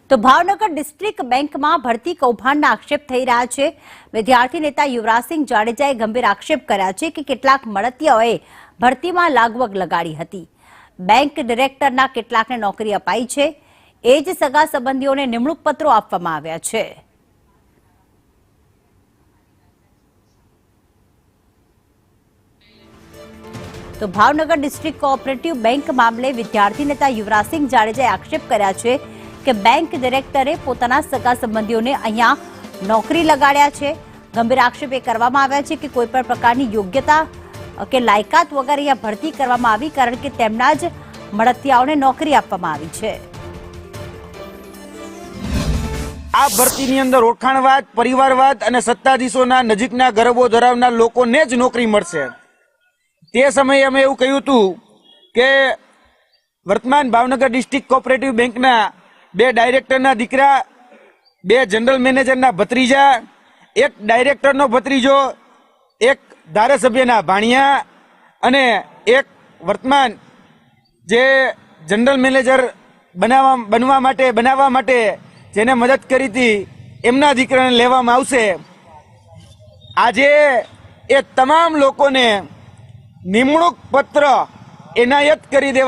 તો ભાવનગર ડિસ્ટ્રિક્ટ બેંકમાં ભરતી કૌભાંડના આક્ષેપ થઈ રહ્યા છે। વિદ્યાર્થી નેતા યુવરાજસિંહ જાડેજાએ ગંભીર આક્ષેપ કર્યા છે કે કેટલાક મળતિયાઓએ ભરતીમાં લાગવગ લગાડી હતી। બેંક ડિરેક્ટરના કેટલાકને નોકરી અપાઈ છે, એ જ સગા સંબંધીઓને નિમણૂક પત્રો આપવામાં આવ્યા છે। તો ભાવનગર ડિસ્ટ્રિક્ટ કોઓપરેટિવ બેંક મામલે વિદ્યાર્થી નેતા યુવરાજસિંહ જાડેજાએ આક્ષેપ કર્યા છે કે બેંક ડિરેક્ટરે પોતાના સગા સંબંધીઓને અહીંયા નોકરી લગાડ્યા છે। ગંભીર આક્ષેપ એ કરવામાં આવ્યા છે કે કોઈ પણ પ્રકારની યોગ્યતા કે લાયકાત વગર અહીંયા ભરતી કરવામાં આવી, કારણ કે તેમના જ મળતિયાઓને નોકરી આપવામાં આવી છે। આ ભરતીની અંદર ઓળખાણવાદ, પરિવારવાદ અને સત્તાધીશોના નજીકના ગરબો ધરાવનાર લોકોને જ નોકરી મળશે। તે સમયે અમે એવું કહ્યું હતું કે વર્તમાન ભાવનગર ડિસ્ટ્રિક્ટ કોઓપરેટિવ બેંકના 2 ડાયરેક્ટરના દીકરા, 2 જનરલ મેનેજરના ભત્રીજા, 1 ડાયરેક્ટરનો ભત્રીજો, 1 ધારાસભ્યના ભાણિયા અને 1 વર્તમાન જે જનરલ મેનેજર બનાવવા માટે જેને મદદ કરી હતી એમના દીકરાને લેવામાં આવશે। આજે એ તમામ લોકોને નિમણૂક પત્ર એનાયત કરી દેવા